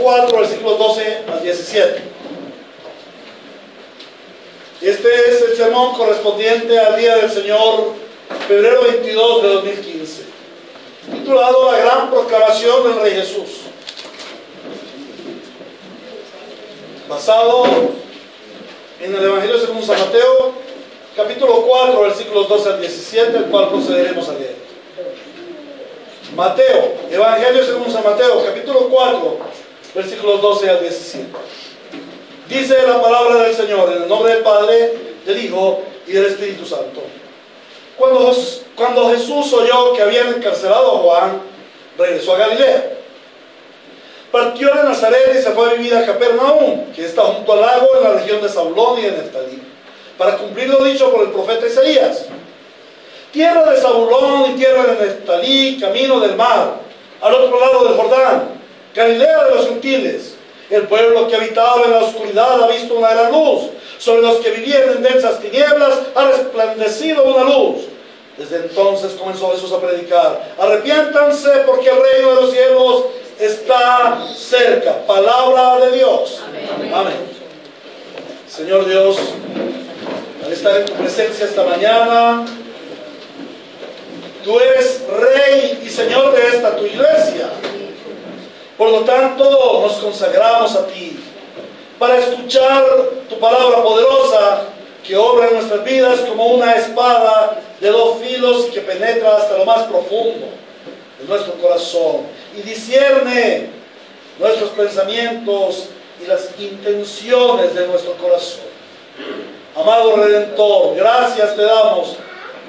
4, versículos 12 al 17. Este es el sermón correspondiente al Día del Señor, febrero 22 de 2015, titulado La Gran Proclamación del Rey Jesús, basado en el Evangelio según San Mateo, capítulo 4, versículos 12 al 17, el cual procederemos a leer. Mateo, Evangelio según San Mateo, capítulo 4, versículos 12 al 17. Dice la palabra del Señor, en el nombre del Padre, del Hijo y del Espíritu Santo. Cuando Jesús oyó que habían encarcelado a Juan, regresó a Galilea. Partió de Nazaret y se fue a vivir a Capernaum, que está junto al lago en la región de Zabulón y de Neftalí, para cumplir lo dicho por el profeta Isaías. Tierra de Zabulón y tierra de Neftalí, camino del mar, al otro lado del Jordán, Galilea de los gentiles. El pueblo que habitaba en la oscuridad ha visto una gran luz. Sobre los que vivían en densas tinieblas ha resplandecido una luz. Desde entonces comenzó Jesús a predicar: arrepiéntanse porque el reino de los cielos está cerca. Palabra de Dios. Amén. Amén. Señor Dios, al estar en tu presencia esta mañana, tú eres Rey y Señor de esta tu iglesia. Por lo tanto, nos consagramos a ti para escuchar tu palabra poderosa que obra en nuestras vidas como una espada de dos filos que penetra hasta lo más profundo de nuestro corazón y discierne nuestros pensamientos y las intenciones de nuestro corazón. Amado Redentor, gracias te damos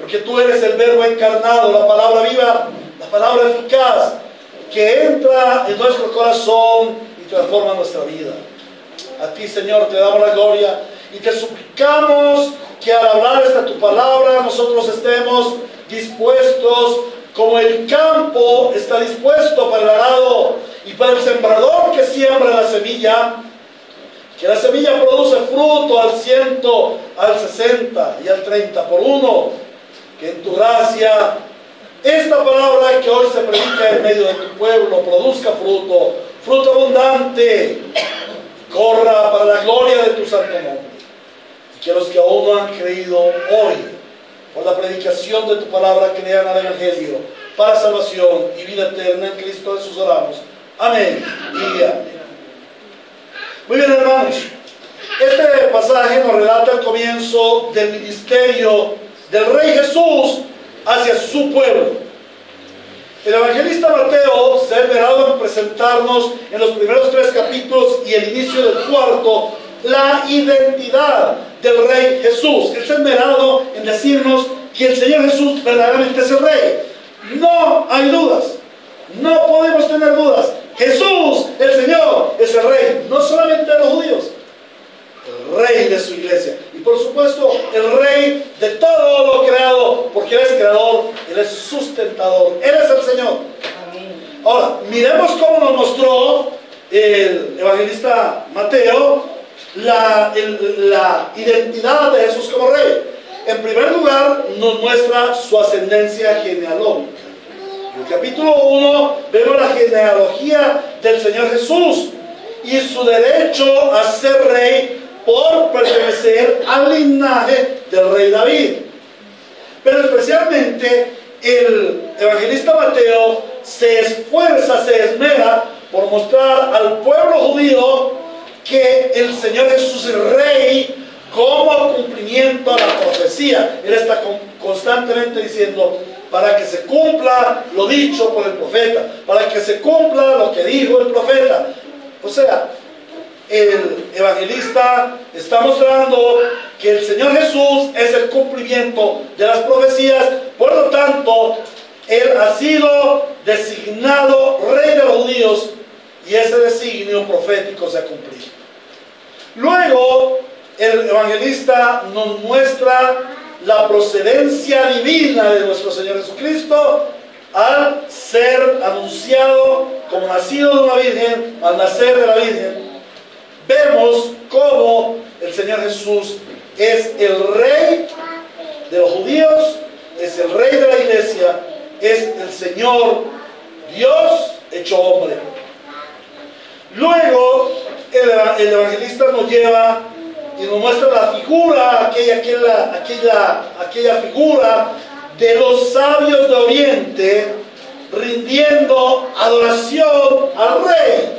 porque tú eres el Verbo encarnado, la palabra viva, la palabra eficaz, que entra en nuestro corazón y transforma nuestra vida. A ti, Señor, te damos la gloria y te suplicamos que al hablar esta tu palabra nosotros estemos dispuestos como el campo está dispuesto para el arado y para el sembrador que siembra la semilla, que la semilla produce fruto al 100, al 60 y al 30 por uno, que en tu gracia esta palabra que hoy se predica en medio de tu pueblo produzca fruto, fruto abundante, corra para la gloria de tu santo nombre. Y que los que aún no han creído hoy, por la predicación de tu palabra, crean al Evangelio para salvación y vida eterna en Cristo Jesús oramos. Amén y amén. Muy bien, hermanos, este pasaje nos relata el comienzo del ministerio del Rey Jesús hacia su pueblo. El evangelista Mateo se ha esmerado en presentarnos en los primeros 3 capítulos y el inicio del 4 la identidad del Rey Jesús. Él se ha esmerado en decirnos que el Señor Jesús verdaderamente es el Rey. No hay dudas, no podemos tener dudas. Jesús, el Señor, es el Rey, no solamente de los judíos, el Rey de su iglesia y por supuesto el Rey de todo lo creado, porque Él es creador, Él es sustentador, Él es el Señor. Amén. Ahora, miremos cómo nos mostró el evangelista Mateo la identidad de Jesús como Rey. En primer lugar, nos muestra su ascendencia genealógica. En el capítulo 1 vemos la genealogía del Señor Jesús y su derecho a ser Rey por pertenecer al linaje del rey David. Pero especialmente el evangelista Mateo se esfuerza, se esmera por mostrar al pueblo judío que el Señor Jesús es Rey como cumplimiento a la profecía. Él está constantemente diciendo: para que se cumpla lo dicho por el profeta, para que se cumpla lo que dijo el profeta. O sea, el evangelista está mostrando que el Señor Jesús es el cumplimiento de las profecías. Por lo tanto, Él ha sido designado Rey de los judíos y ese designio profético se ha cumplido. Luego, el evangelista nos muestra la procedencia divina de nuestro Señor Jesucristo al ser anunciado como nacido de una virgen, al nacer de la virgen. Vemos cómo el Señor Jesús es el Rey de los judíos, es el Rey de la iglesia, es el Señor Dios hecho hombre. Luego el evangelista nos lleva y nos muestra la figura, aquella figura de los sabios de Oriente rindiendo adoración al rey.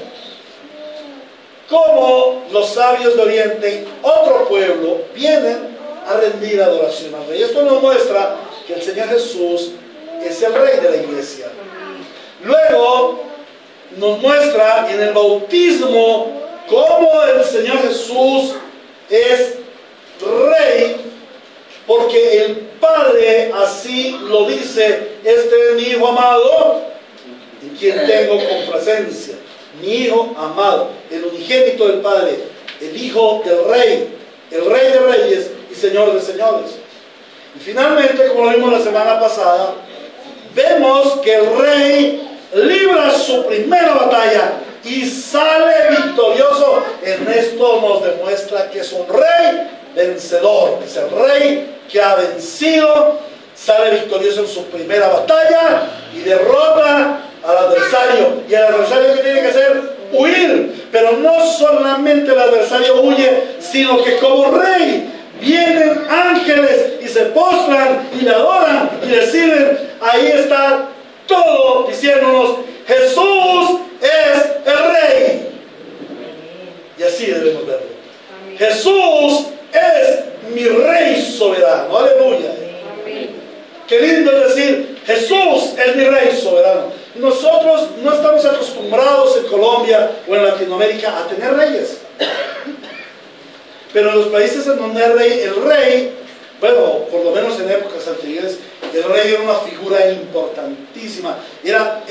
Como los sabios de Oriente, otro pueblo, vienen a rendir adoración al rey. Esto nos muestra que el Señor Jesús es el rey de la iglesia. Luego nos muestra en el bautismo cómo el Señor Jesús es rey, porque el Padre así lo dice: este es mi Hijo amado, en quien tengo complacencia. Mi Hijo amado, el unigénito del Padre, el Hijo del Rey, el Rey de Reyes y Señor de Señores. Y finalmente, como lo vimos la semana pasada, vemos que el Rey libra su primera batalla y sale victorioso. En esto nos demuestra que es un rey vencedor, es el rey que ha vencido, sale victorioso en su primera batalla y derrota al adversario. Y el adversario, ¿qué tiene que hacer? Huir. Pero no solamente el adversario huye, sino que como rey vienen ángeles y se postran y le adoran y le sirven. Ahí está todo diciéndonos: Jesús es el rey. Y así debemos verlo. Jesús es mi rey soberano. Aleluya. Qué lindo es decir: Jesús es mi rey soberano. Nosotros no estamos acostumbrados en Colombia o en Latinoamérica a tener reyes. Pero en los países en donde el rey, bueno, por lo menos en épocas anteriores, el rey era una figura importantísima. Era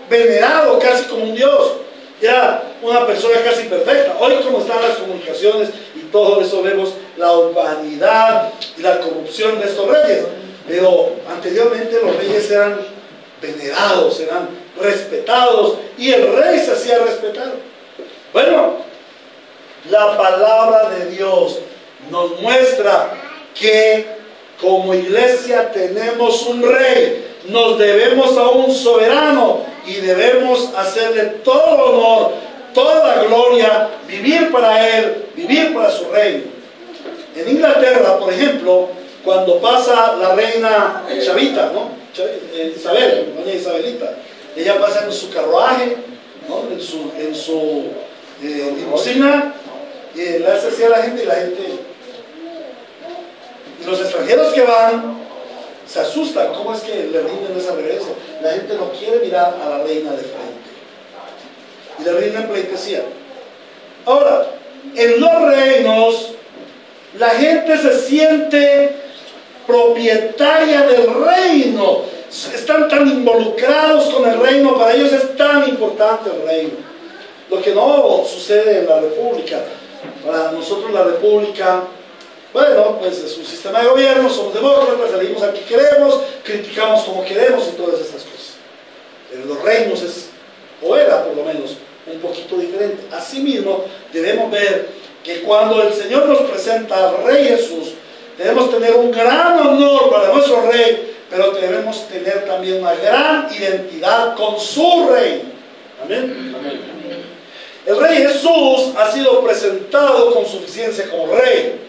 venerado casi como un dios. Era una persona casi perfecta. Hoy, como están las comunicaciones y todo eso, vemos la urbanidad y la corrupción de estos reyes. Pero anteriormente los reyes eran venerados, eran respetados, y el rey se hacía respetar. Bueno, la palabra de Dios nos muestra que como iglesia tenemos un rey, nos debemos a un soberano y debemos hacerle todo honor, toda gloria, vivir para él, vivir para su reino. En Inglaterra, por ejemplo, cuando pasa la reina Chavita, ¿no? Isabel, doña Isabelita, ella pasa en su carruaje, ¿no? en su limusina, y le hace así a la gente, y los extranjeros que van se asustan. ¿Cómo es que le rinden esa reverencia? La gente no quiere mirar a la reina de frente y le rinden pleitesía. Ahora, en los reinos la gente se siente propietaria del reino, están tan involucrados con el reino, para ellos es tan importante el reino. Lo que no sucede en la república. Para nosotros la república, bueno, pues es un sistema de gobierno, somos demócratas, salimos a que queremos, criticamos como queremos y todas estas cosas. En los reinos o era por lo menos, un poquito diferente. Asimismo, debemos ver que cuando el Señor nos presenta al Rey Jesús, debemos tener un gran honor para nuestro Rey, pero debemos tener también una gran identidad con su Rey. Amén. Amén. El Rey Jesús ha sido presentado con suficiencia como Rey.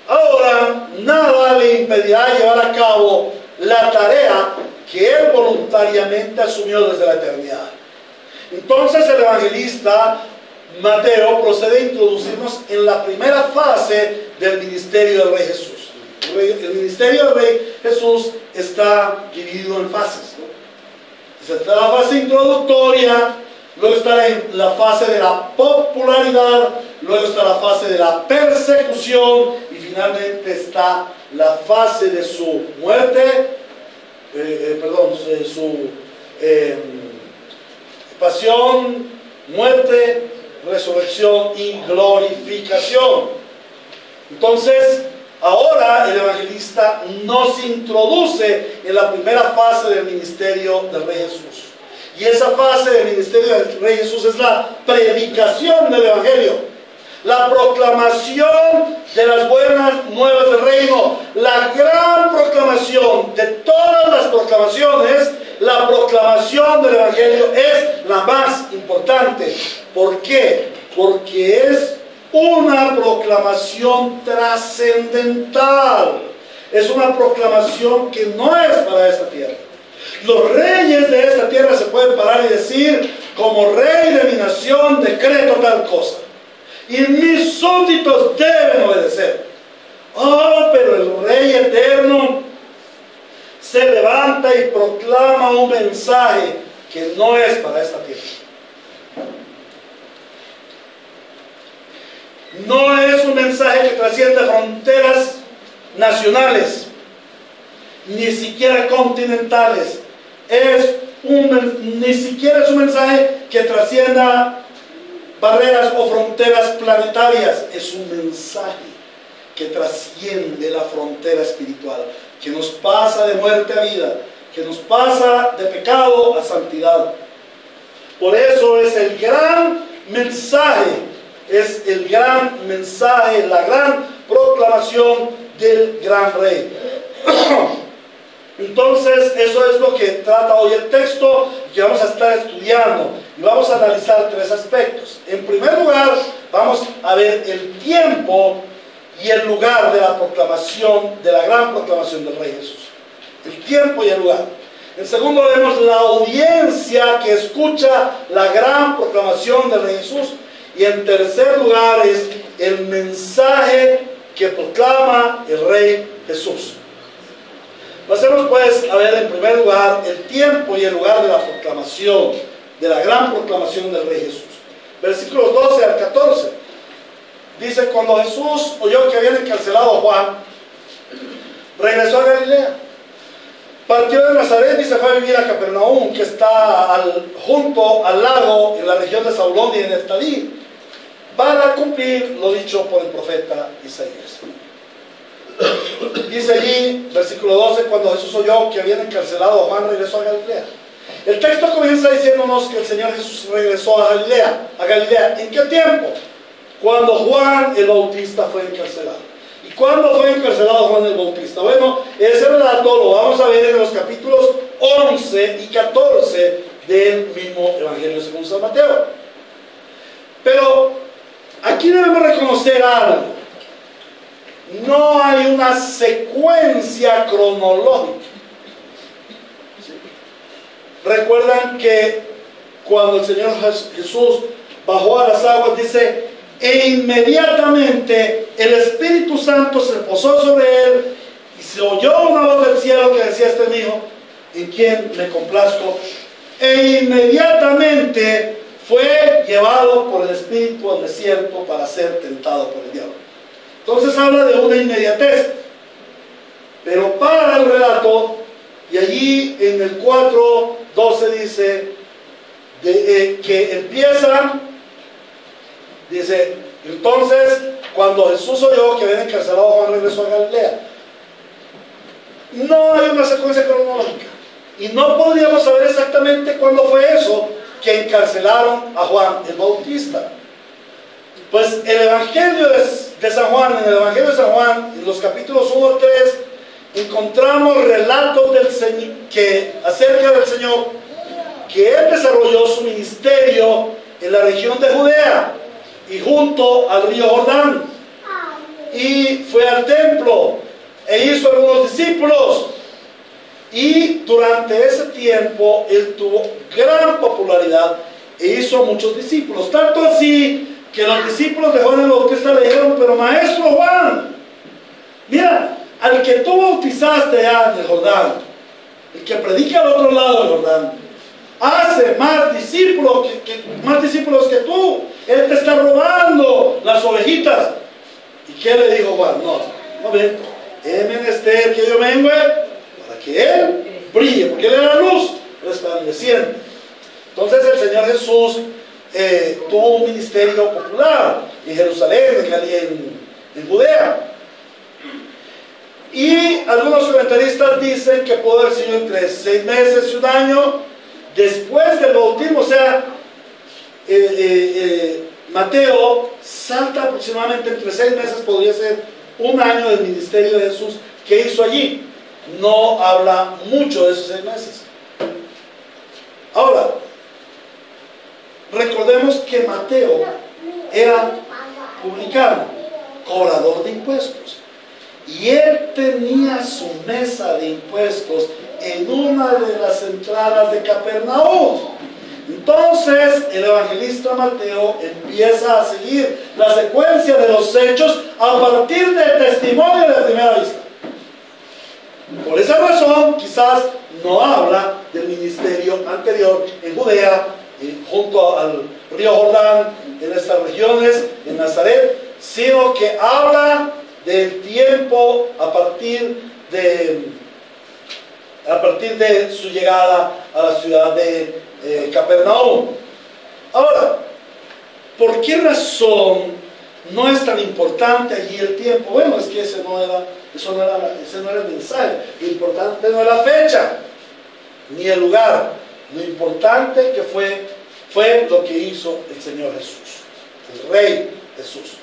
Ahora, nada le impedirá llevar a cabo la tarea que Él voluntariamente asumió desde la eternidad. Entonces el evangelista Mateo procede a introducirnos en la primera fase del ministerio del Rey Jesús. El ministerio del Rey Jesús está dividido en fases, ¿no? Está la fase introductoria, luego está la fase de la popularidad, luego está la fase de la persecución y finalmente está la fase de su muerte, su pasión, muerte, resurrección y glorificación. Entonces, ahora el evangelista nos introduce en la primera fase del ministerio del Rey Jesús. Y esa fase del ministerio del Rey Jesús es la predicación del Evangelio, la proclamación de las buenas nuevas del reino, la gran proclamación de todas las proclamaciones. La proclamación del Evangelio es la más importante. ¿Por qué? porque es una proclamación trascendental. Es una proclamación que no es para esta tierra. Los reyes de esta tierra se pueden parar y decir: como rey de mi nación decreto tal cosa, y mis súbditos deben obedecer. Oh, pero el Rey eterno se levanta y proclama un mensaje que no es para esta tierra. No es un mensaje que trasciende fronteras nacionales, ni siquiera continentales. Ni siquiera es un mensaje que trascienda barreras o fronteras planetarias. Es un mensaje que trasciende la frontera espiritual, que nos pasa de muerte a vida, que nos pasa de pecado a santidad. Por eso es el gran mensaje, la gran proclamación del gran rey. Entonces, eso es lo que trata hoy el texto que vamos a estar estudiando, y vamos a analizar tres aspectos. En primer lugar, vamos a ver el tiempo y el lugar de la proclamación, de la gran proclamación del Rey Jesús. El tiempo y el lugar. En segundo, vemos la audiencia que escucha la gran proclamación del Rey Jesús. Y en tercer lugar es el mensaje que proclama el Rey Jesús. Pasemos pues a ver en primer lugar el tiempo y el lugar de la proclamación, de la gran proclamación del Rey Jesús. Versículos 12 al 14. Dice: cuando Jesús oyó que habían encarcelado a Juan, regresó a Galilea. Partió de Nazaret y se fue a vivir a Capernaum, que está junto al lago, en la región de Zabulón y de Neftalí, para cumplir lo dicho por el profeta Isaías. Dice allí, versículo 12: cuando Jesús oyó que habían encarcelado a Juan, regresó a Galilea. El texto comienza diciéndonos que el Señor Jesús regresó a Galilea. ¿En qué tiempo? Cuando Juan el Bautista fue encarcelado. ¿Y cuándo fue encarcelado Juan el Bautista? Bueno, ese relato lo vamos a ver en los capítulos 11 y 14 del mismo Evangelio según San Mateo. Pero aquí debemos reconocer algo. No hay una secuencia cronológica. ¿Sí? Recuerdan que cuando el Señor Jesús bajó a las aguas, dice: e inmediatamente el Espíritu Santo se posó sobre él, y se oyó una voz del cielo que decía: este es mi Hijo, en quien me complazco. E inmediatamente fue llevado por el Espíritu al desierto para ser tentado por el diablo. Entonces habla de una inmediatez, pero para el relato, y allí en el 4:12 dice que empieza. Dice: entonces, cuando Jesús oyó que habían encarcelado a Juan, regresó a Galilea. No hay una secuencia cronológica, y no podríamos saber exactamente cuándo fue eso que encarcelaron a Juan el Bautista. Pues el Evangelio de San Juan, en el Evangelio de San Juan, en los capítulos 1 al 3, encontramos relatos acerca del Señor, que Él desarrolló su ministerio en la región de Judea y junto al río Jordán, y fue al templo e hizo algunos discípulos, y durante ese tiempo Él tuvo gran popularidad e hizo muchos discípulos, tanto así que los discípulos de Juan el Bautista le dijeron: pero maestro Juan, mira, al que tú bautizaste allá en el Jordán, el que predica al otro lado del Jordán, hace más discípulos que tú. Él te está robando las ovejitas. ¿Y qué le dijo Juan? No ven, es menester que yo venga para que Él brille, porque Él era la luz resplandeciente. Entonces el Señor Jesús tuvo un ministerio popular en Jerusalén, en Judea. Y algunos comentaristas dicen que pudo haber sido entre 6 meses y 1 año después del bautismo. O sea, Mateo salta aproximadamente entre 6 meses, podría ser 1 año del ministerio de Jesús que hizo allí. No habla mucho de esos 6 meses. Ahora, recordemos que Mateo era publicano, cobrador de impuestos. Y él tenía su mesa de impuestos en una de las entradas de Capernaum. Entonces el evangelista Mateo empieza a seguir la secuencia de los hechos a partir del testimonio de primera vista. Por esa razón quizás no habla del ministerio anterior en Judea, junto al río Jordán, en estas regiones, en Nazaret, sino que habla del tiempo a partir de su llegada a la ciudad de Capernaum. Ahora, ¿por qué razón no es tan importante allí el tiempo? Bueno, es que ese no era el mensaje. Lo importante no es la fecha ni el lugar. Lo importante que fue lo que hizo el Señor Jesús, el Rey Jesús.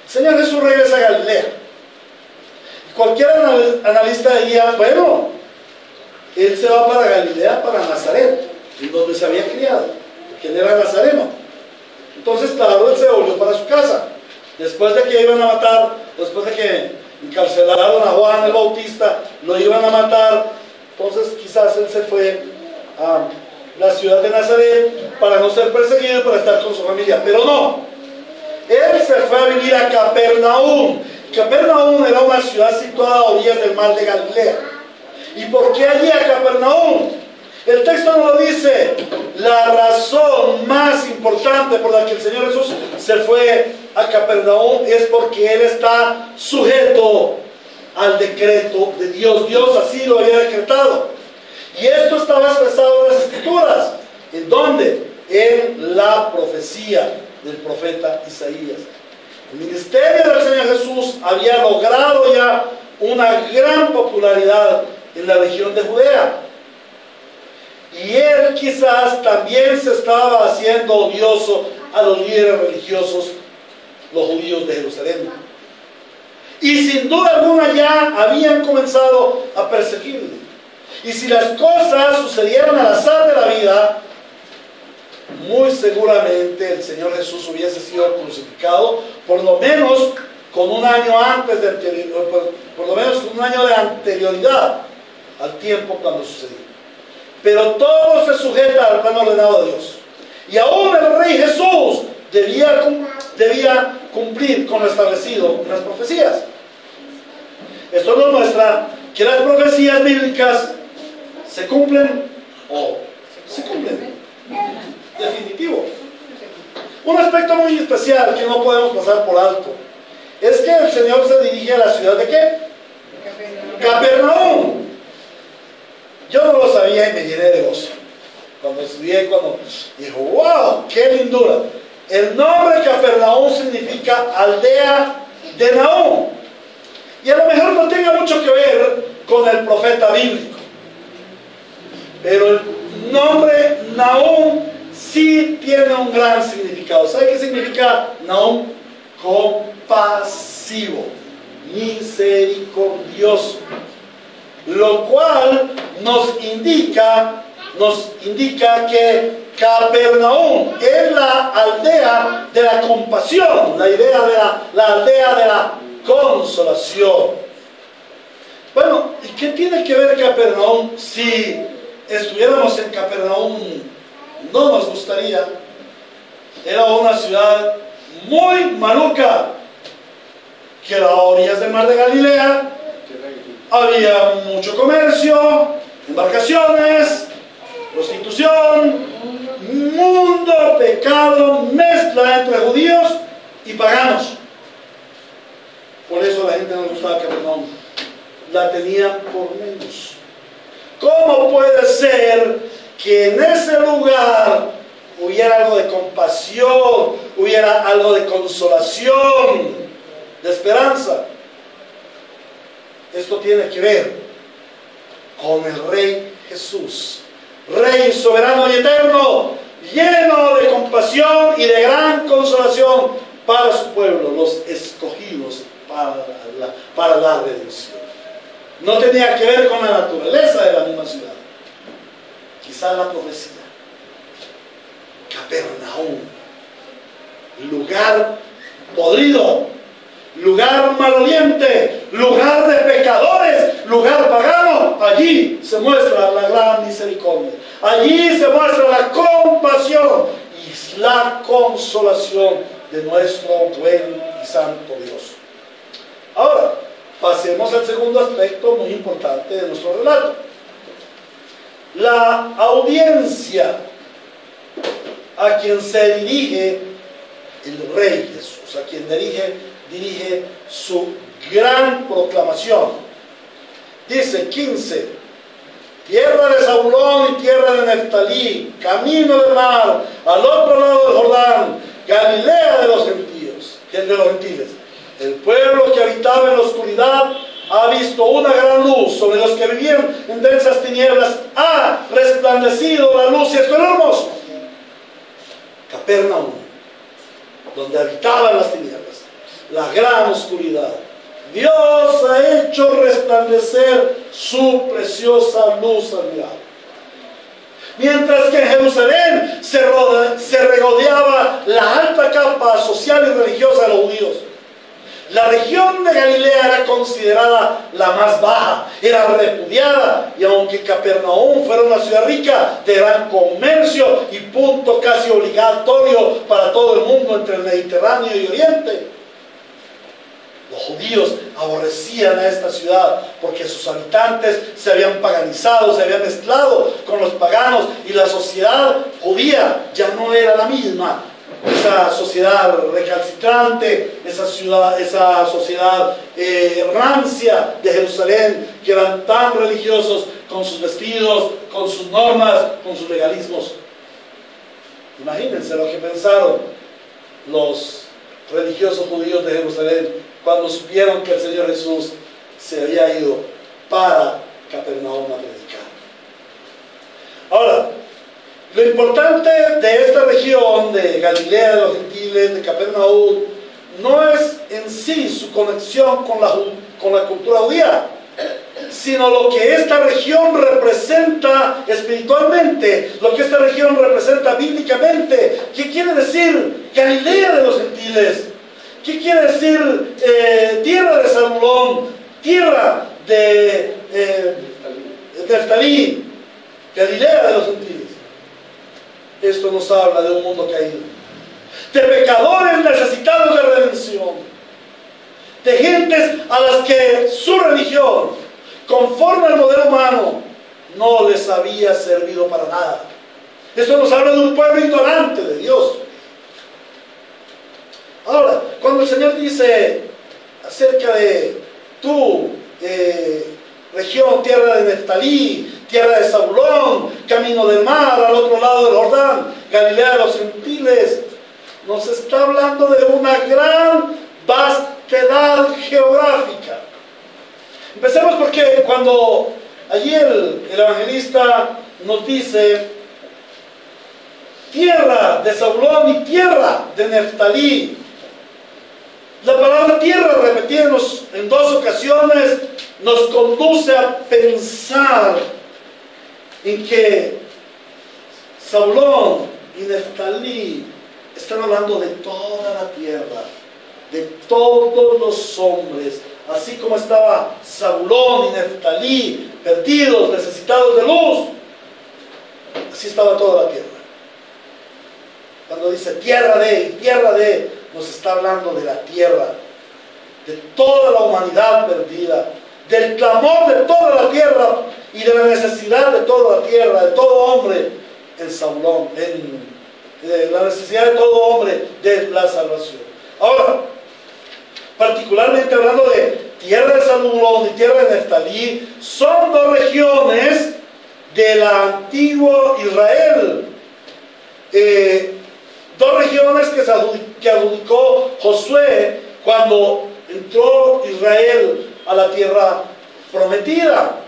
El Señor Jesús regresa a Galilea. Cualquier analista diría, bueno, él se va para Galilea, para Nazaret, en donde se había criado, porque él era nazareno. Entonces, claro, él se volvió para su casa. Después de que iban a matar, después de que encarcelaron a Juan el Bautista, lo iban a matar, entonces quizás él se fue a la ciudad de Nazaret para no ser perseguido, para estar con su familia. Pero no, él se fue a vivir a Capernaum. Capernaum era una ciudad situada a orillas del mar de Galilea. ¿Y por qué allí a Capernaum? El texto no lo dice. La razón más importante por la que el Señor Jesús se fue a Capernaum es porque Él está sujeto al decreto de Dios. Dios así lo había decretado. Y esto estaba expresado en las Escrituras. ¿En dónde? En la profecía del profeta Isaías. El ministerio del Señor Jesús había logrado ya una gran popularidad en la región de Judea. Y él quizás también se estaba haciendo odioso a los líderes religiosos, los judíos de Jerusalén. Y sin duda alguna ya habían comenzado a perseguirle. Y si las cosas sucedieran al azar de la vida, muy seguramente el Señor Jesús hubiese sido crucificado, por lo menos con un año antes de por lo menos con un año de anterioridad al tiempo cuando sucedió. Pero todo se sujeta al plan ordenado de Dios. Y aún el Rey Jesús debía cumplir con lo establecido en las profecías. Esto nos muestra que las profecías bíblicas se cumplen o se cumplen. Definitivo. Un aspecto muy especial que no podemos pasar por alto es que el Señor se dirige a la ciudad de ¿qué? Capernaum. Yo no lo sabía y me llené de gozo cuando estudié, cuando dijo, wow, qué lindura. El nombre Capernaum significa aldea de Nahum, y a lo mejor no tenga mucho que ver con el profeta bíblico, pero el nombre Nahum sí tiene un gran significado. ¿Sabe qué significa Nahum? Compasivo, misericordioso. Lo cual nos indica que Capernaum es la aldea de la compasión, la idea de la aldea de la consolación. Bueno, ¿y qué tiene que ver Capernaum? Si estuviéramos en Capernaum, no nos gustaría. Era una ciudad muy maluca, que era a orillas del mar de Galilea. Había mucho comercio, embarcaciones, prostitución, mundo, pecado, mezcla entre judíos y paganos. Por eso la gente no le gustaba Capernaum. La tenían por menos. ¿Cómo puede ser que en ese lugar hubiera algo de compasión, hubiera algo de consolación, de esperanza? Esto tiene que ver con el Rey Jesús, Rey soberano y eterno, lleno de compasión y de gran consolación para su pueblo, los escogidos para la redención. No tenía que ver con la naturaleza de la misma ciudad, quizás la profecía. Capernaum, lugar podrido, lugar maloliente, lugar de pecadores, lugar pagano. Allí se muestra la gran misericordia, allí se muestra la compasión y la consolación de nuestro buen y santo Dios. Ahora, pasemos al segundo aspecto muy importante de nuestro relato: la audiencia a quien se dirige el Rey Jesús, a quien dirige su gran proclamación. Dice 15: tierra de Zabulón y tierra de Neftalí, camino del mar, al otro lado del Jordán, Galilea de los gentiles. El pueblo que habitaba en la oscuridad ha visto una gran luz. Sobre los que vivían en densas tinieblas ha resplandecido la luz. Y esto era hermoso. Capernaum, donde habitaban las tinieblas, la gran oscuridad, Dios ha hecho resplandecer su preciosa luz admirable. Mientras que en Jerusalén se regodeaba la alta capa social y religiosa de los judíos, la región de Galilea era considerada la más baja, era repudiada, y aunque Capernaum fuera una ciudad rica, de gran comercio y punto casi obligatorio para todo el mundo entre el Mediterráneo y Oriente, los judíos aborrecían a esta ciudad porque sus habitantes se habían paganizado, se habían mezclado con los paganos, y la sociedad judía ya no era la misma. Esa sociedad recalcitrante, esa sociedad rancia de Jerusalén, que eran tan religiosos con sus vestidos, con sus normas, con sus legalismos. Imagínense lo que pensaron los religiosos judíos de Jerusalén cuando supieron que el Señor Jesús se había ido para Capernaum a predicar. Ahora, lo importante de esta región de Galilea de los gentiles, de Capernaum, no es en sí su conexión con la cultura judía, sino lo que esta región representa espiritualmente, lo que esta región representa bíblicamente. ¿Qué quiere decir Galilea de los gentiles? ¿Qué quiere decir tierra de Zabulón, tierra de Neftalí, Galilea de los gentiles? Esto nos habla de un mundo caído, de pecadores necesitados de redención, de gentes a las que su religión, conforme al modelo humano, no les había servido para nada. Esto nos habla de un pueblo ignorante de Dios. Ahora, cuando el Señor dice acerca de tu región, tierra de Neftalí, tierra de Zabulón, camino del mar, al otro lado del Jordán, Galilea de los gentiles, nos está hablando de una gran vastedad geográfica. Empecemos porque cuando allí el evangelista nos dice tierra de Zabulón y tierra de Neftalí, la palabra tierra, repetida en dos ocasiones, nos conduce a pensar en que Zabulón y Neftalí están hablando de toda la tierra, de todos los hombres. Así como estaba Zabulón y Neftalí perdidos, necesitados de luz, así estaba toda la tierra. Cuando dice tierra de, nos está hablando de la tierra, de toda la humanidad perdida, del clamor de toda la tierra y de la necesidad de toda la tierra, de todo hombre en Zabulón, de la necesidad de todo hombre de la salvación. Ahora, particularmente hablando de tierra de Zabulón y tierra de Neftalí, son dos regiones del antiguo Israel, dos regiones que adjudicó Josué cuando entró Israel a la tierra prometida,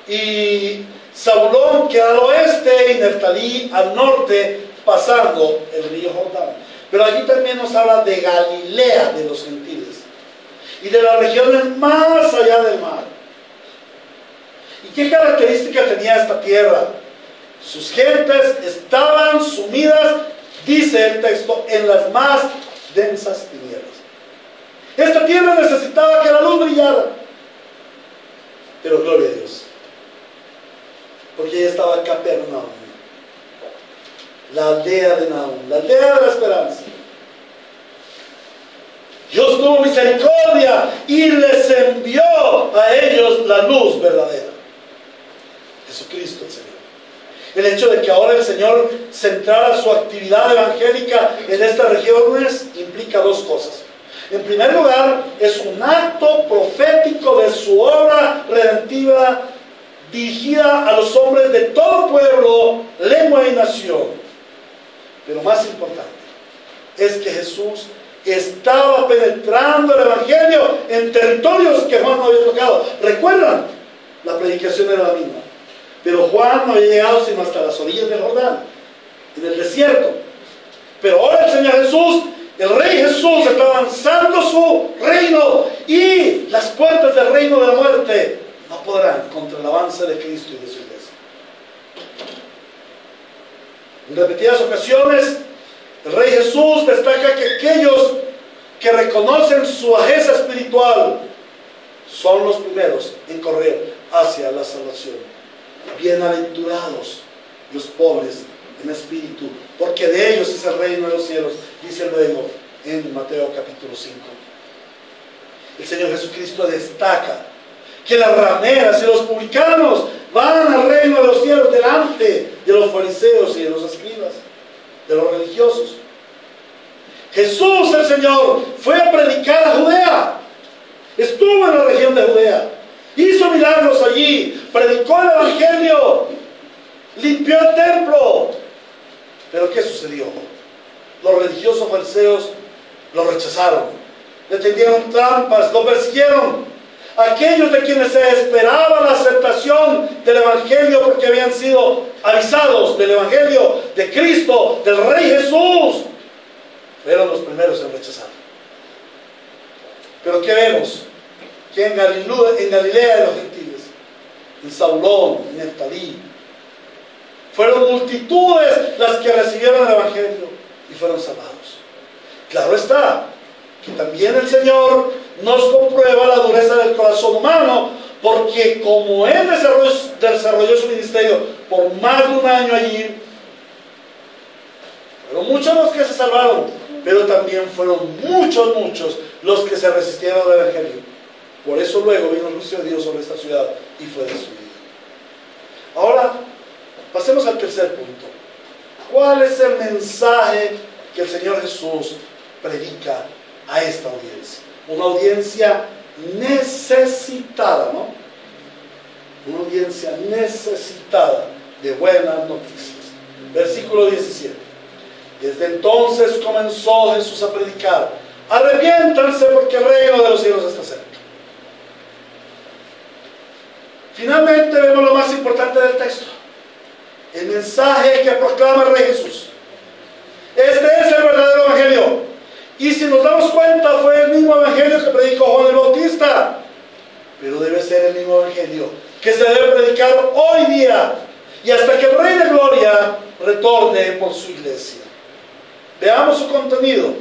y Zabulón queda al oeste y Neftalí al norte, pasando el río Jordán. Pero allí también nos habla de Galilea de los gentiles y de las regiones más allá del mar. ¿Y qué característica tenía esta tierra? Sus gentes estaban sumidas dice el texto, en las más densas tinieblas. Esta tierra necesitaba que la luz brillara, pero gloria a Dios, porque ya estaba Capernaum, la aldea de Nahum, la aldea de la esperanza. Dios tuvo misericordia y les envió a ellos la luz verdadera, Jesucristo el Señor. El hecho de que ahora el Señor centrara su actividad evangélica en estas regiones implica dos cosas. En primer lugar, es un acto profético de su obra redentiva dirigida a los hombres de todo pueblo, lengua y nación. Pero más importante es que Jesús estaba penetrando el evangelio en territorios que Juan no había tocado. ¿Recuerdan? La predicación era la misma, pero Juan no había llegado sino hasta las orillas del Jordán, en el desierto. Pero ahora el Señor Jesús, el Rey Jesús, está avanzando su reino, y las puertas del reino de la muerte no podrán contra el avance de Cristo y de su iglesia. En repetidas ocasiones el Rey Jesús destaca que aquellos que reconocen su bajeza espiritual son los primeros en correr hacia la salvación. Bienaventurados los pobres en espíritu, porque de ellos es el reino de los cielos, dice luego en Mateo capítulo 5. El Señor Jesucristo destaca que las rameras y los publicanos van al reino de los cielos delante de los fariseos y de los escribas, de los religiosos. Jesús el Señor fue a predicar a Judea, estuvo en la región de Judea, hizo milagros allí, predicó el evangelio, limpió el templo. Pero ¿qué sucedió? Los religiosos fariseos lo rechazaron, le tendieron trampas, lo persiguieron. Aquellos de quienes se esperaba la aceptación del evangelio porque habían sido avisados del evangelio de Cristo, del Rey Jesús, fueron los primeros en rechazar. Pero ¿qué vemos? Que en Galilea de los gentiles, en Zabulón, en Neftalí, fueron multitudes las que recibieron el evangelio y fueron salvados. Claro está que también el Señor nos comprueba la dureza del corazón humano, porque como Él desarrolló su ministerio por más de un año allí, fueron muchos los que se salvaron, pero también fueron muchos los que se resistieron al evangelio. Por eso luego vino el juicio de Dios sobre esta ciudad y fue destruida. Ahora, pasemos al tercer punto. ¿Cuál es el mensaje que el Señor Jesús predica a esta audiencia? Una audiencia necesitada, ¿no? Una audiencia necesitada de buenas noticias. Versículo 17. Desde entonces comenzó Jesús a predicar: arrepiéntanse porque el reino de los cielos está cerca. Finalmente vemos lo más importante del texto: el mensaje que proclama el Rey Jesús. Este es el verdadero evangelio. Y si nos damos cuenta, fue el mismo evangelio que predicó Juan el Bautista, pero debe ser el mismo evangelio que se debe predicar hoy día y hasta que el Rey de Gloria retorne por su iglesia. Veamos su contenido.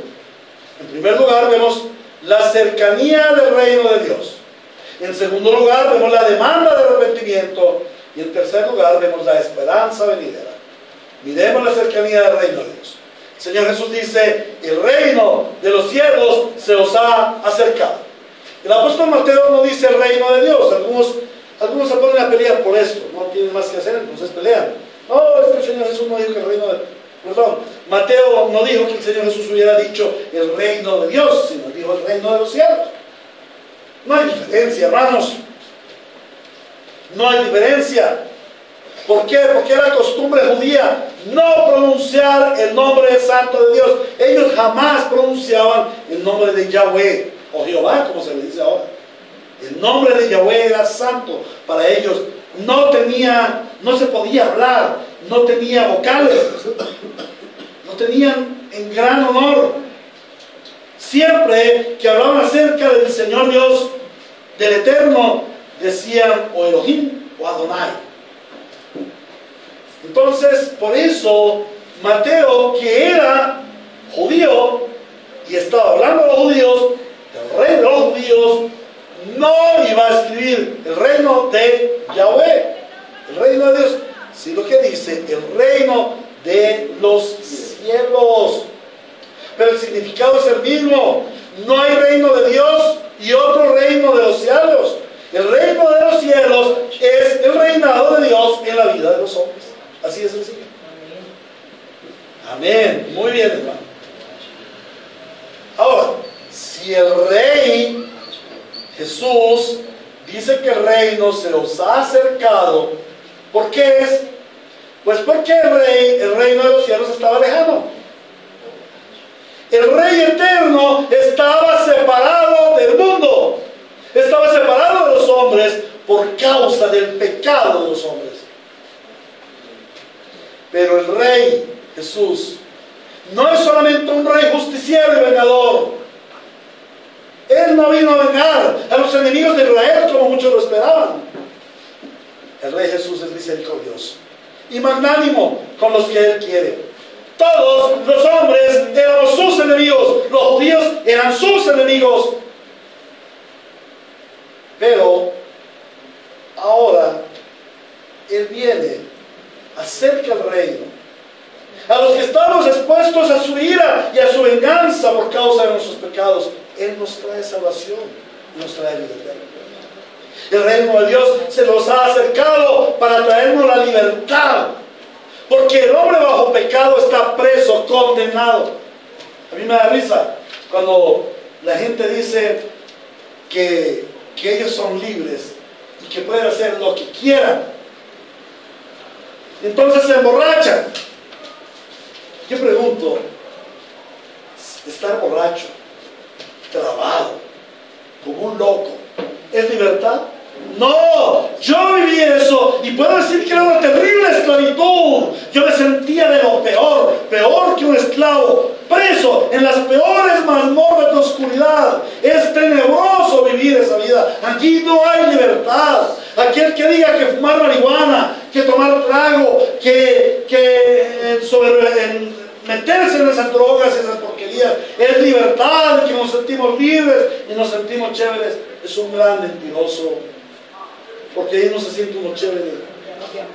En primer lugar, vemos la cercanía del reino de Dios. En segundo lugar, vemos la demanda de arrepentimiento. Y en tercer lugar, vemos la esperanza venidera. Miremos la cercanía del reino de Dios. El Señor Jesús dice: el reino de los cielos se os ha acercado. El apóstol Mateo no dice el reino de Dios. Algunos se ponen a pelear por esto. No tienen más que hacer, entonces pelean. No, es que el Señor Jesús no dijo que el reino de... Perdón, Mateo no dijo que el Señor Jesús hubiera dicho el reino de Dios, sino dijo el reino de los cielos. No hay diferencia, hermanos. No hay diferencia. ¿Por qué? Porque era costumbre judía no pronunciar el nombre santo de Dios. Ellos jamás pronunciaban el nombre de Yahweh, o Jehová, como se le dice ahora. El nombre de Yahweh era santo para ellos. No se podía hablar, no tenía vocales, no tenían en gran honor. Siempre que hablaban acerca del Señor Dios, del Eterno, decían o Elohim o Adonai. Entonces, por eso Mateo, que era judío y estaba hablando a los judíos, el rey de los judíos, no iba a escribir el reino de Yahweh, el reino de Dios, sino que dice el reino de los cielos. Pero el significado es el mismo. No hay reino de Dios y otro reino de los cielos. El reino de los cielos es el reinado de Dios en la vida de los hombres. Así es sencillo. Amén. Muy bien, hermano. Ahora, si el rey Jesús dice que el reino se os ha acercado, ¿por qué es? Pues porque el reino de los cielos estaba lejano. El rey eterno estaba separado del mundo, estaba separado de los hombres por causa del pecado de los hombres. Pero el rey Jesús no es solamente un rey justiciero y vengador. Él no vino a vengar a los enemigos de Israel como muchos lo esperaban. El rey Jesús es misericordioso y magnánimo con los que Él quiere. Todos los hombres éramos sus enemigos, los judíos eran sus enemigos. Pero ahora Él viene, acerca el reino a los que estamos expuestos a su ira y a su venganza por causa de nuestros pecados. Él nos trae salvación y nos trae libertad. El reino de Dios se nos ha acercado para traernos la libertad, porque el hombre bajo pecado está preso, condenado. A mí me da risa cuando la gente dice que ellos son libres y que pueden hacer lo que quieran. Entonces se emborrachan. Yo pregunto, estar borracho, trabado, como un loco, ¿es libertad? No, yo viví eso y puedo decir que era una terrible esclavitud. Yo me sentía de lo peor, peor que un esclavo, preso en las peores mazmorras de oscuridad. Es tenebroso vivir esa vida. Aquí no hay libertad. Aquel que diga que fumar marihuana, que tomar trago, que meterse en esas drogas y esas porquerías es libertad, que nos sentimos libres y nos sentimos chéveres, es un gran mentiroso. Porque ahí no se siente uno chévere,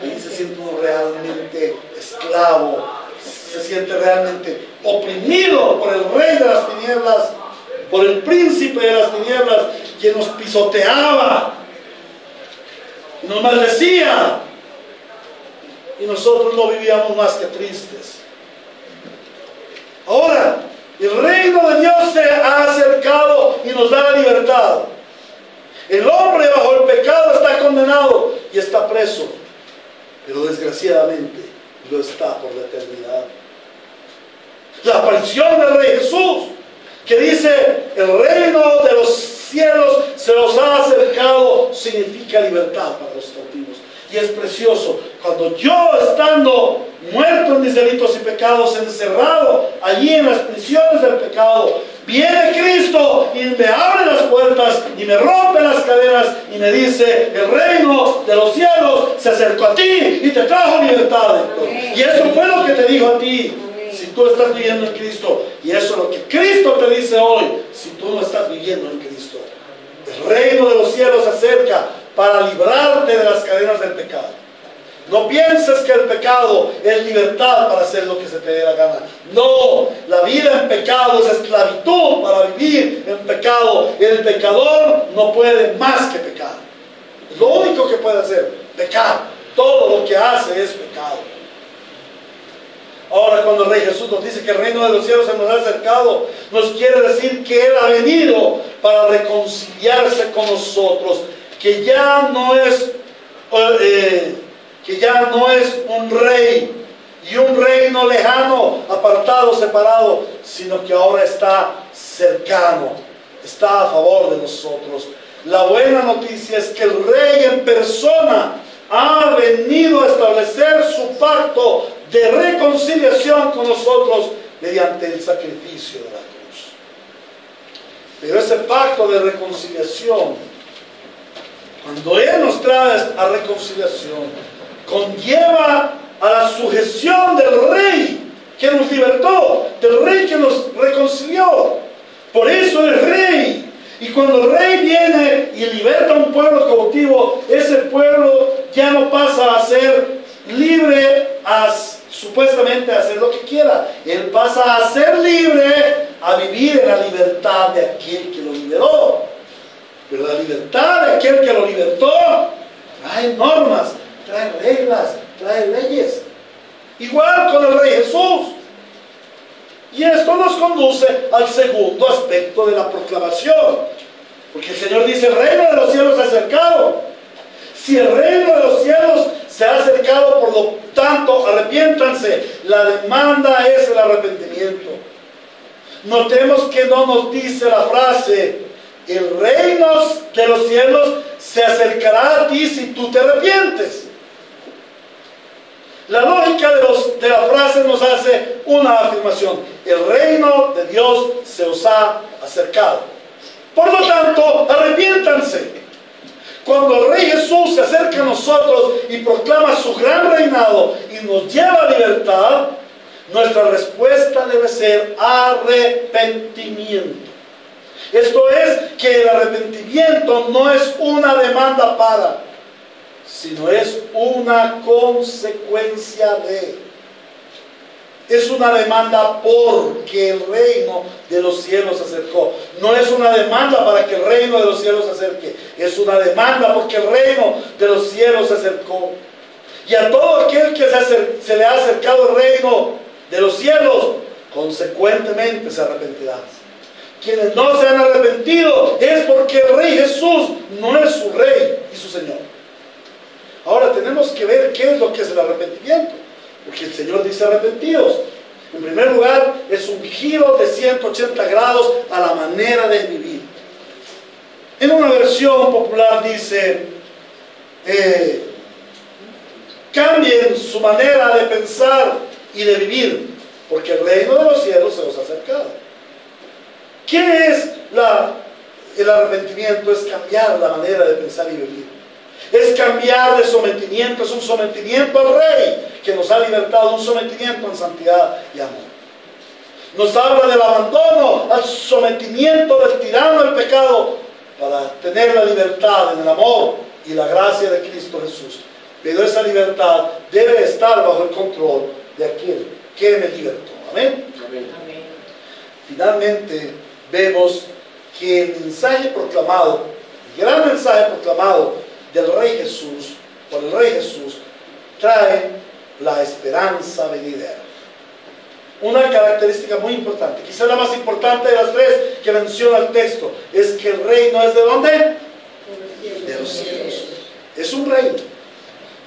ahí se siente uno realmente esclavo, se siente realmente oprimido por el rey de las tinieblas, por el príncipe de las tinieblas, quien nos pisoteaba, nos maldecía, y nosotros no vivíamos más que tristes. Ahora, el reino de Dios se ha acercado y nos da la libertad. El hombre bajo el pecado está condenado y está preso, pero desgraciadamente lo está por la eternidad. La aparición del Rey Jesús, que dice el reino de los cielos se los ha acercado, significa libertad para los cautivos. Y es precioso cuando yo, estando muerto en mis delitos y pecados, encerrado allí en las prisiones del pecado, viene Cristo y me abre las puertas y me rompe las cadenas y me dice: el reino de los cielos se acercó a ti y te trajo libertad. Y eso fue lo que te dijo a ti, si tú estás viviendo en Cristo. Y eso es lo que Cristo te dice hoy, si tú no estás viviendo en Cristo. El reino de los cielos se acerca para librarte de las cadenas del pecado. No pienses que el pecado es libertad para hacer lo que se te dé la gana. No, la vida en pecado es esclavitud para vivir en pecado. El pecador no puede más que pecar. Es lo único que puede hacer, pecar. Todo lo que hace es pecado. Ahora, cuando el Rey Jesús nos dice que el reino de los cielos se nos ha acercado, nos quiere decir que Él ha venido para reconciliarse con nosotros, que ya no es un rey y un reino lejano, apartado, separado, sino que ahora está cercano, está a favor de nosotros. La buena noticia es que el Rey en persona ha venido a establecer su pacto de reconciliación con nosotros mediante el sacrificio de la cruz. Pero ese pacto de reconciliación, cuando Él nos trae a reconciliación, conlleva a la sujeción del Rey que nos libertó, del Rey que nos reconcilió. Por eso es Rey. Y cuando el Rey viene y liberta a un pueblo cautivo, ese pueblo ya no pasa a ser libre supuestamente a hacer lo que quiera. Él pasa a ser libre, a vivir en la libertad de aquel que lo liberó. Pero la libertad de aquel que lo libertó trae normas, trae reglas, trae leyes. Igual con el Rey Jesús. Y esto nos conduce al segundo aspecto de la proclamación. Porque el Señor dice, el reino de los cielos se ha acercado. Si el reino de los cielos se ha acercado, por lo tanto, arrepiéntanse. La demanda es el arrepentimiento. Notemos que no nos dice la frase, el reino de los cielos se acercará a ti si tú te arrepientes. La lógica de la frase nos hace una afirmación. El reino de Dios se os ha acercado. Por lo tanto, arrepiéntanse. Cuando el Rey Jesús se acerca a nosotros y proclama su gran reinado y nos lleva a libertad, nuestra respuesta debe ser arrepentimiento. Esto es que el arrepentimiento no es una demanda para, sino es una consecuencia de. Es una demanda porque el reino de los cielos se acercó. No es una demanda para que el reino de los cielos se acerque. Es una demanda porque el reino de los cielos se acercó. Y a todo aquel que se le ha acercado el reino de los cielos, consecuentemente se arrepentirá. Quienes no se han arrepentido es porque el Rey Jesús no es su Rey y su Señor. Ahora tenemos que ver qué es lo que es el arrepentimiento, porque el Señor dice arrepentidos. En primer lugar, es un giro de 180 grados a la manera de vivir. En una versión popular dice, cambien su manera de pensar y de vivir, porque el reino de los cielos se os ha acercado. ¿Qué es el arrepentimiento? Es cambiar la manera de pensar y vivir. Es cambiar de sometimiento, es un sometimiento al Rey que nos ha libertado, un sometimiento en santidad y amor. Nos habla del abandono al sometimiento del tirano del pecado para tener la libertad en el amor y la gracia de Cristo Jesús. Pero esa libertad debe estar bajo el control de aquel que me libertó. Amén. Amén. Finalmente vemos que el mensaje proclamado, el gran mensaje proclamado del Rey Jesús, por el Rey Jesús, trae la esperanza venidera. Una característica muy importante, quizás la más importante de las tres que menciona el texto, es que el reino es ¿de dónde? De los cielos. Es un reino,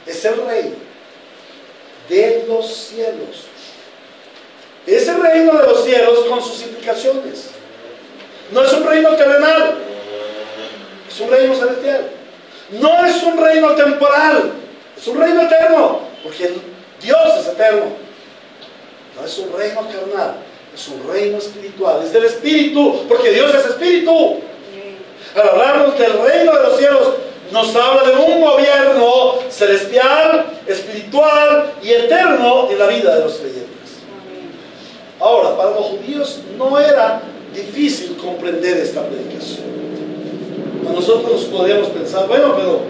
es el rey de los cielos. Es el reino de los cielos con sus implicaciones. No es un reino terrenal, es un reino celestial. No es un reino temporal, es un reino eterno, porque Dios es eterno. No es un reino carnal, es un reino espiritual, es del espíritu, porque Dios es espíritu. Al hablarnos del reino de los cielos, nos habla de un gobierno celestial, espiritual y eterno en la vida de los creyentes. Ahora, para los judíos no era difícil comprender esta predicación. A nosotros nos podríamos pensar, bueno, pero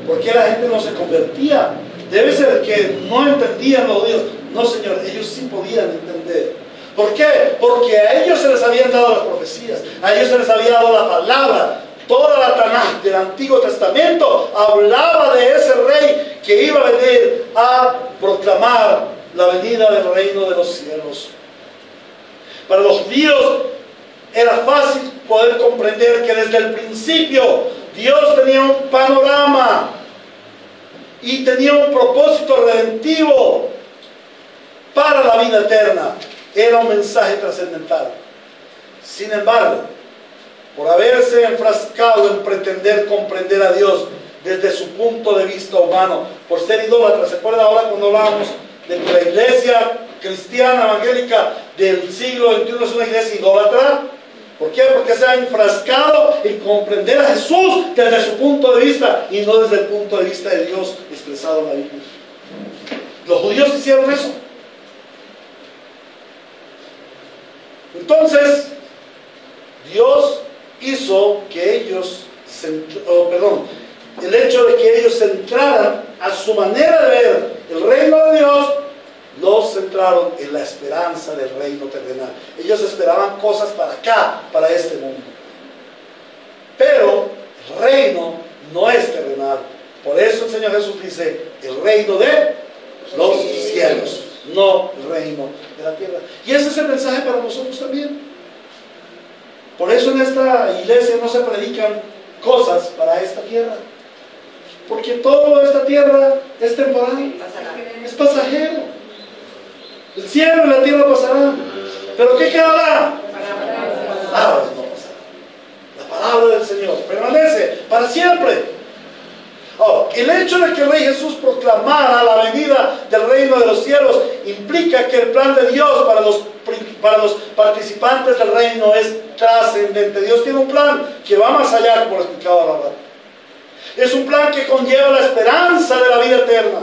¿por qué la gente no se convertía? Debe ser que no entendían los judíos. No, Señor, ellos sí podían entender. ¿Por qué? Porque a ellos se les habían dado las profecías, a ellos se les había dado la palabra. Toda la Tanaj del Antiguo Testamento hablaba de ese rey que iba a venir a proclamar la venida del reino de los cielos. Para los judíos era fácil poder comprender que desde el principio Dios tenía un panorama y tenía un propósito redentivo para la vida eterna. Era un mensaje trascendental. Sin embargo, por haberse enfrascado en pretender comprender a Dios desde su punto de vista humano, por ser idólatra, ¿se acuerda ahora cuando hablábamos de que la iglesia cristiana evangélica del siglo XXI es una iglesia idólatra? ¿Por qué? Porque se ha enfrascado en comprender a Jesús desde su punto de vista y no desde el punto de vista de Dios expresado en la Biblia. Los judíos hicieron eso. Entonces, Dios hizo que ellos, el hecho de que ellos centraran a su manera de ver el reino de Dios, los centraron en la esperanza del reino terrenal. Ellos esperaban cosas para acá, para este mundo. Pero el reino no es terrenal. Por eso el Señor Jesús dice, el reino de los cielos, no el reino de la tierra. Y ese es el mensaje para nosotros también. Por eso en esta iglesia no se predican cosas para esta tierra. Porque toda esta tierra es temporal, es pasajero. El cielo y la tierra pasarán. ¿Pero qué quedará? Las palabras no pasarán. La palabra del Señor permanece para siempre. El hecho de que el Rey Jesús proclamara la venida del reino de los cielos implica que el plan de Dios para los participantes del reino es trascendente. Dios tiene un plan que va más allá, como lo explicaba Rabat. Es un plan que conlleva la esperanza de la vida eterna.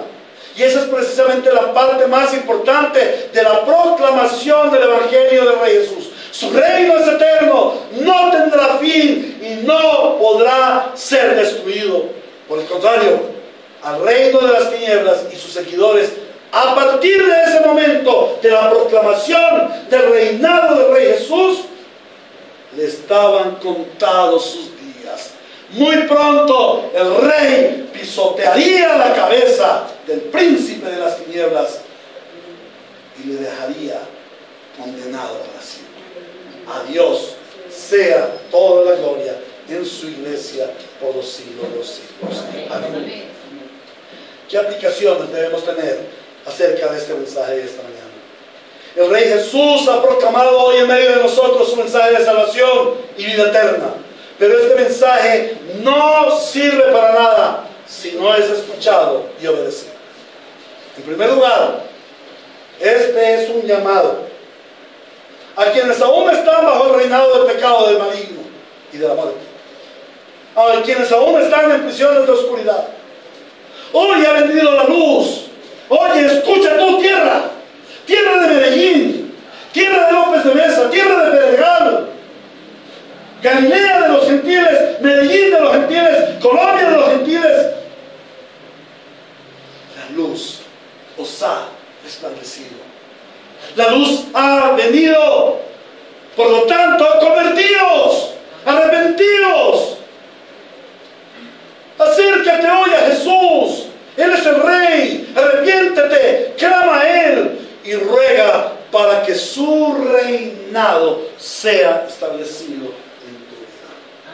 Y esa es precisamente la parte más importante de la proclamación del Evangelio del Rey Jesús. Su reino es eterno, no tendrá fin y no podrá ser destruido. Por el contrario, al reino de las tinieblas y sus seguidores, a partir de ese momento de la proclamación del reinado del Rey Jesús, le estaban contados sus días. Muy pronto el rey pisotearía la cabeza del príncipe de las tinieblas y le dejaría condenado para siempre. A Dios sea toda la gloria en su iglesia por los siglos de los siglos. Amén. ¿Qué aplicaciones debemos tener acerca de este mensaje de esta mañana? El Rey Jesús ha proclamado hoy en medio de nosotros su mensaje de salvación y vida eterna. Pero este mensaje no sirve para nada si no es escuchado y obedecido. En primer lugar, este es un llamado a quienes aún están bajo el reinado del pecado, del maligno y de la muerte. A quienes aún están en prisiones de oscuridad. Hoy ha venido la luz. Oye, escucha tú, tierra de Medellín, tierra de López de Mesa, tierra de Pedregal, Galilea de los gentiles, Medellín de los gentiles, Colombia de los gentiles. La luz os ha resplandecido. La luz ha venido. Por lo tanto, convertíos, arrepentíos. Acércate hoy a Jesús. Él es el Rey. Arrepiéntete, clama a Él y ruega para que su reinado sea establecido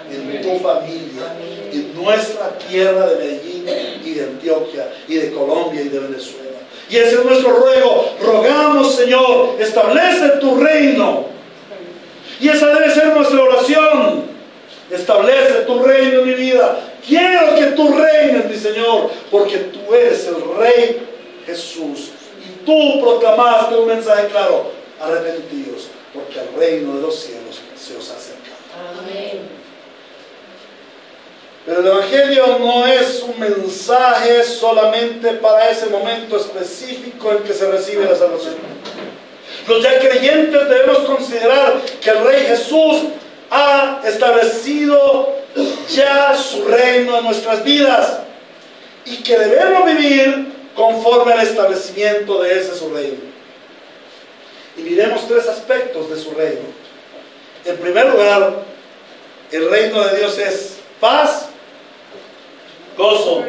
en tu familia, en nuestra tierra de Medellín y de Antioquia y de Colombia y de Venezuela. Y ese es nuestro ruego. Rogamos, Señor, establece tu reino. Y esa debe ser nuestra oración. Establece tu reino en mi vida. Quiero que tú reines, mi Señor, porque tú eres el Rey Jesús. Y tú proclamaste un mensaje claro: arrepentíos, porque el reino de los cielos se os ha acercado. Amén. Pero el Evangelio no es un mensaje solamente para ese momento específico en que se recibe la salvación. Los ya creyentes debemos considerar que el Rey Jesús ha establecido ya su reino en nuestras vidas y que debemos vivir conforme al establecimiento de ese su reino. Y miremos tres aspectos de su reino. En primer lugar, el reino de Dios es paz, gozo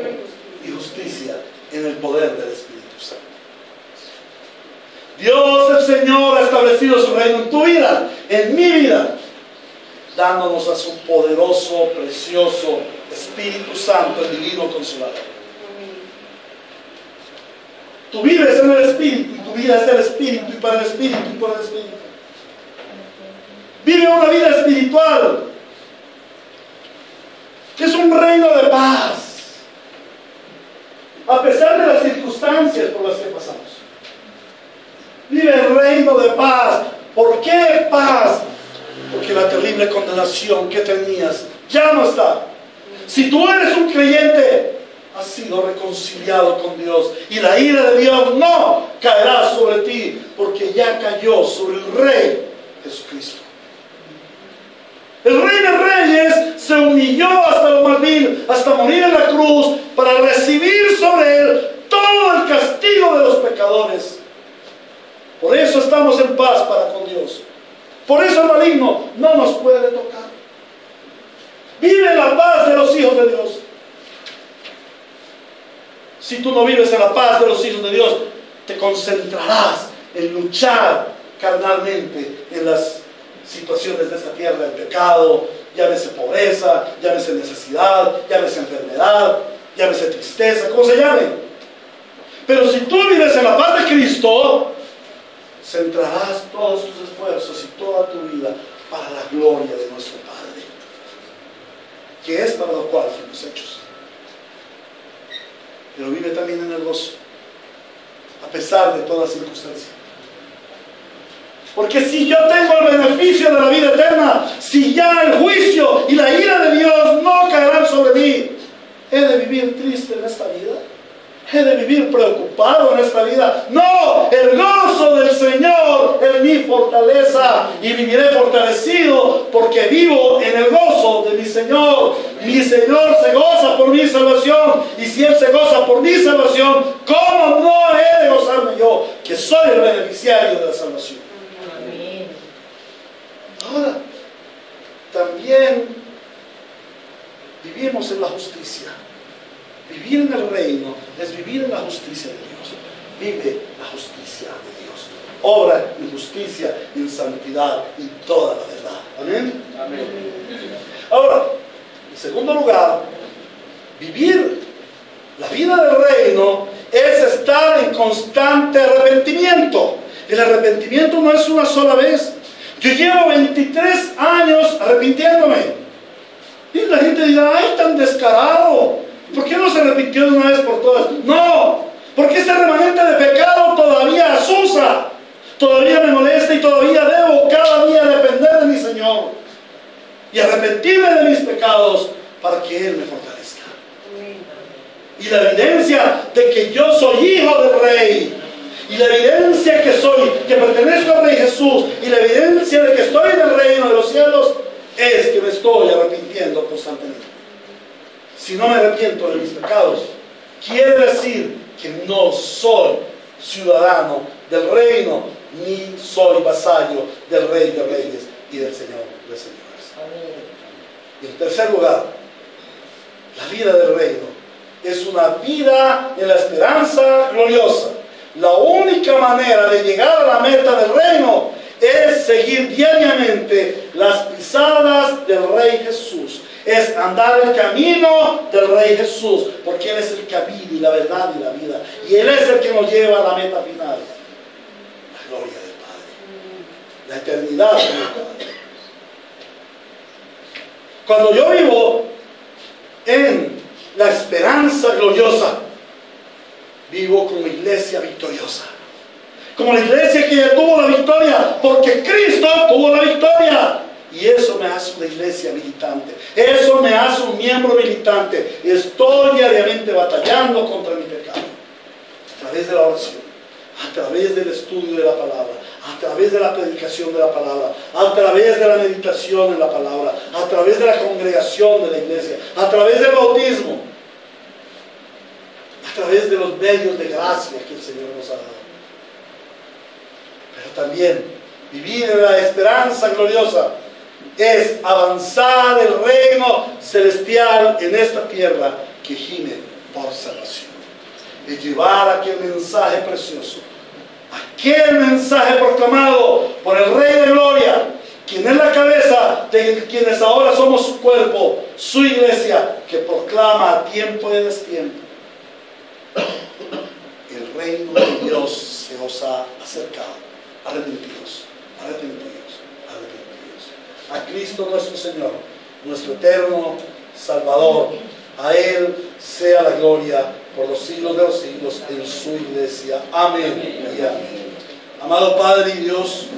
y justicia en el poder del Espíritu Santo. Dios el Señor ha establecido su reino en tu vida, en mi vida, dándonos a su poderoso, precioso Espíritu Santo, el divino consolador. Tú vives en el Espíritu y tu vida es del Espíritu y para el Espíritu y por el Espíritu. Vive una vida espiritual. Es un reino de paz. A pesar de las circunstancias por las que pasamos. Vive el reino de paz. ¿Por qué paz? Porque la terrible condenación que tenías ya no está. Si tú eres un creyente, has sido reconciliado con Dios. Y la ira de Dios no caerá sobre ti, porque ya cayó sobre el Rey Jesucristo. El Rey de Reyes se humilló hasta lo más vil, hasta morir en la cruz, para recibir sobre él todo el castigo de los pecadores. Por eso estamos en paz para con Dios. Por eso el maligno no nos puede tocar. Vive la paz de los hijos de Dios. Si tú no vives en la paz de los hijos de Dios, te concentrarás en luchar carnalmente en las situaciones de esta tierra, el pecado, llámese pobreza, llámese necesidad, llámese enfermedad, llámese tristeza, como se llame. Pero si tú vives en la paz de Cristo, centrarás todos tus esfuerzos y toda tu vida para la gloria de nuestro Padre, que es para lo cual fuimos hechos. Pero vive también en el gozo, a pesar de toda circunstancia. Porque si yo tengo el beneficio de la vida eterna, si ya el juicio y la ira de Dios no caerán sobre mí, ¿he de vivir triste en esta vida? ¿He de vivir preocupado en esta vida? No, el gozo del Señor es mi fortaleza y viviré fortalecido porque vivo en el gozo de mi Señor. Mi Señor se goza por mi salvación, y si Él se goza por mi salvación, ¿cómo no he de gozarme yo, que soy el beneficiario de la salvación? Ahora, también vivimos en la justicia. Vivir en el reino es vivir en la justicia de Dios. Vive la justicia de Dios. Obra en justicia, en santidad y toda la verdad. Amén. Amén. Ahora, en segundo lugar, vivir la vida del reino es estar en constante arrepentimiento. El arrepentimiento no es una sola vez. Yo llevo 23 años arrepintiéndome. Y la gente dirá, ¡ay, tan descarado! ¿Por qué no se arrepintió de una vez por todas? No, porque ese remanente de pecado todavía asusa, todavía me molesta y todavía debo cada día depender de mi Señor y arrepentirme de mis pecados para que Él me fortalezca. Y la evidencia de que yo soy hijo del Rey, y la evidencia que soy, que pertenezco al Rey Jesús, y la evidencia de que estoy en el reino de los cielos, es que me estoy arrepintiendo constantemente. Si no me arrepiento de mis pecados, quiere decir que no soy ciudadano del reino, ni soy vasallo del Rey de Reyes y del Señor de Señores. Y en tercer lugar, la vida del reino es una vida en la esperanza gloriosa. La única manera de llegar a la meta del reino es seguir diariamente las pisadas del Rey Jesús. Es andar el camino del Rey Jesús, porque Él es el camino y la verdad y la vida. Y Él es el que nos lleva a la meta final. La gloria del Padre. La eternidad con el Padre. Cuando yo vivo en la esperanza gloriosa, vivo como iglesia victoriosa. Como la iglesia que ya tuvo la victoria, porque Cristo tuvo la victoria. Y eso me hace una iglesia militante. Eso me hace un miembro militante. Estoy diariamente batallando contra mi pecado. A través de la oración, a través del estudio de la palabra, a través de la predicación de la palabra, a través de la meditación en la palabra, a través de la congregación de la iglesia, a través del bautismo, a través de los medios de gracia que el Señor nos ha dado. Pero también vivir en la esperanza gloriosa es avanzar el reino celestial en esta tierra que gime por salvación. Es llevar aquel mensaje precioso, aquel mensaje proclamado por el Rey de Gloria, quien es la cabeza de quienes ahora somos su cuerpo, su iglesia, que proclama a tiempo y destiempo: el reino de Dios se os ha acercado. Arrepentidos, arrepentidos, arrepentidos. A Cristo nuestro Señor, nuestro eterno Salvador, a Él sea la gloria por los siglos de los siglos en su iglesia. Amén y amén. Amado Padre y Dios,